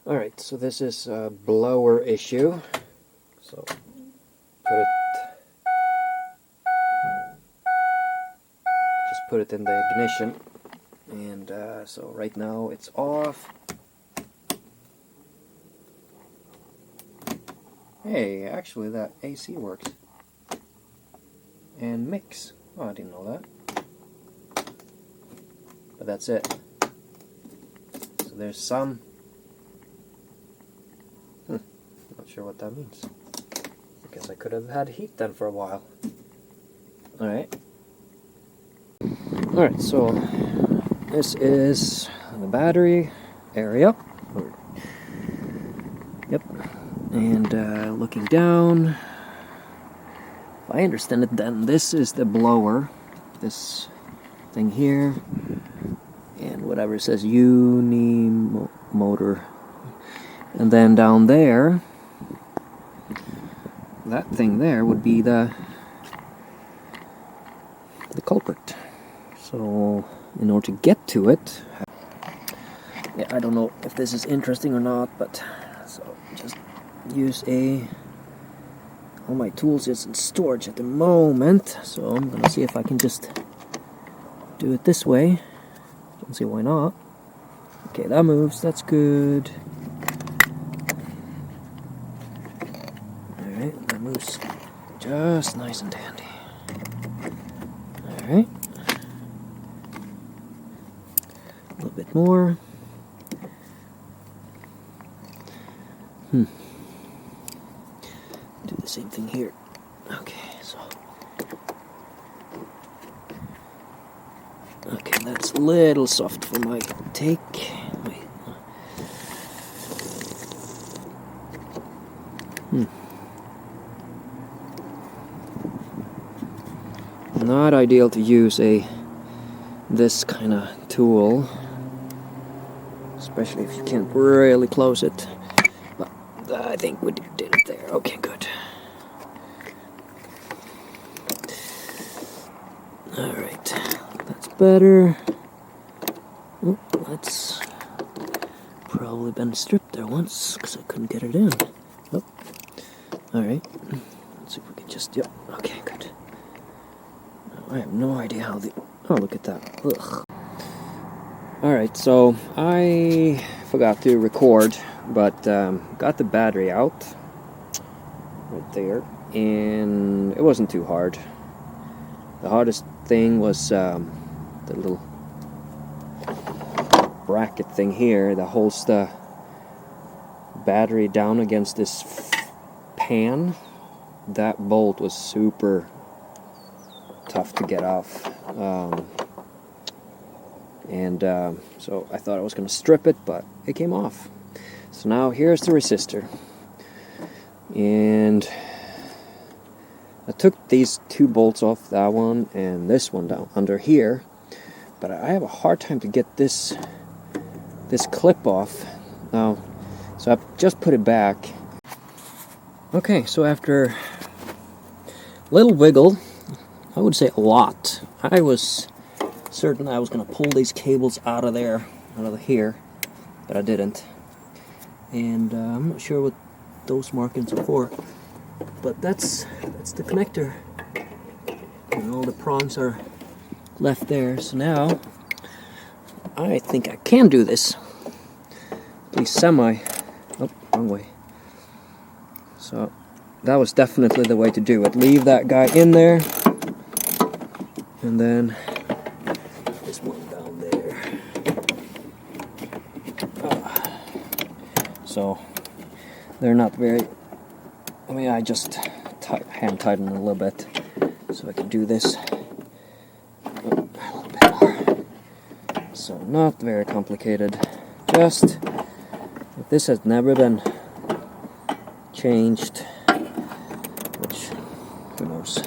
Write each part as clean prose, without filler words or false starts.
Alright, so this is a blower issue. So put it in the ignition, and so right now it's off. Hey, actually that AC works. And mix. Oh, I didn't know that. But that's it. So there's some. Not sure what that means. I guess I could have had heat then for a while. Alright. Alright, so this is the battery area. Yep. And looking down, if I understand it, then this is the blower. This thing here. And whatever it says, motor. And then down there, that thing there would be the culprit. So in order to get to it, yeah, I don't know if this is interesting or not, but so just use all my tools is in storage at the moment, so I'm gonna see if I can just do it this way. Don't see why not. Okay, that moves, that's good. Alright, that moves just nice and dandy. Alright. A little bit more. Do the same thing here. Okay, so. Okay, that's a little soft for my take. Wait. Not ideal to use this kind of tool, especially if you can't really close it. But I think we did it there. Okay, good. Alright, that's better. Oh, that's probably been stripped there once because I couldn't get it in. Oh. Alright, let's see if we can just, yep, okay, good. I have no idea how oh, look at that. Ugh. Alright, so I forgot to record, but got the battery out right there, and it wasn't too hard. The hardest thing was the little bracket thing here that holds the battery down against this pan. That bolt was super tough to get off, so I thought I was going to strip it, but it came off. So now here's the resistor, and I took these two bolts off, that one and this one down under here, but I have a hard time to get this clip off now, so I've just put it back. Okay, so after a little wiggle, I would say a lot. I was certain I was going to pull these cables out of here, but I didn't. And I'm not sure what those markings are for, but that's the connector. And all the prongs are left there. So now I think I can do this. At least semi. Oh, wrong way. So that was definitely the way to do it. Leave that guy in there. And then this one down there. So they're not very. I mean, I just hand tighten a little bit so I can do this. A little bit more. So not very complicated. Just if this has never been changed, which who knows.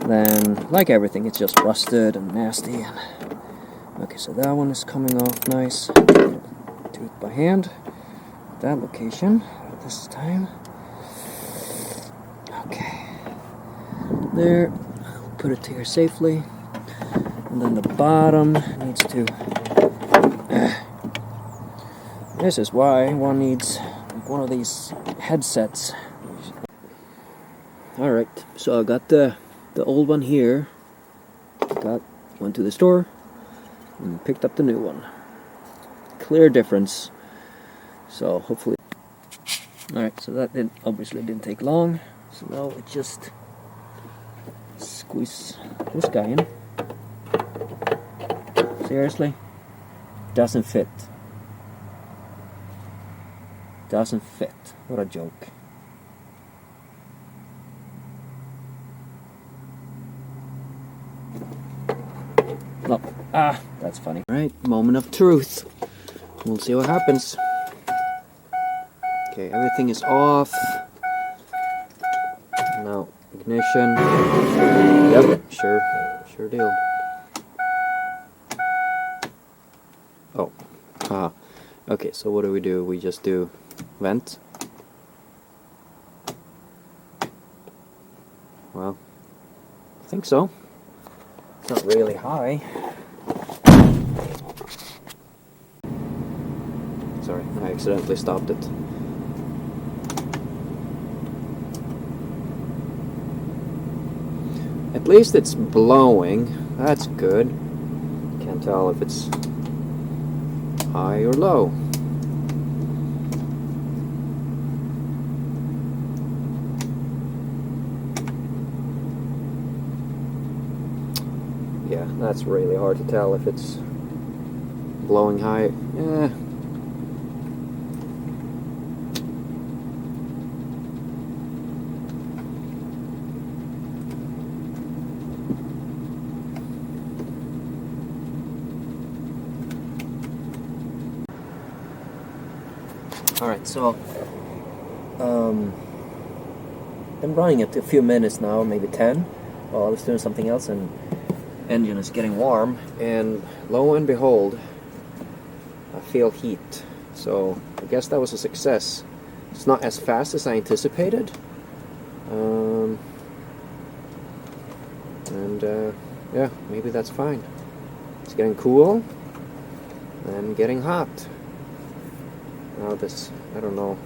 Then, like everything, it's just rusted and nasty. And okay, so that one is coming off nice. Do it by hand. That location this time. Okay. There. I'll put it here safely. And then the bottom needs to This is why one needs one of these headsets. Alright, so I got the old one here. Went to the store and picked up the new one. Clear difference. So hopefully. Alright, so that obviously didn't take long. So now it just squeeze this guy in. Seriously? Doesn't fit. Doesn't fit. What a joke. No. That's funny. Alright, moment of truth. We'll see what happens. Okay, everything is off. Now, ignition. Yep, sure deal. Oh, haha. Okay, so what do? We just do vent. Well, I think so. It's not really high. Sorry, I accidentally stopped it. At least it's blowing. That's good. Can't tell if it's high or low. Yeah, that's really hard to tell if it's blowing high. Alright, so been running it a few minutes now, maybe 10, while I was doing something else, and engine is getting warm, and lo and behold, I feel heat. So I guess that was a success. It's not as fast as I anticipated, yeah, maybe that's fine. It's getting cool and getting hot. Now this, I don't know,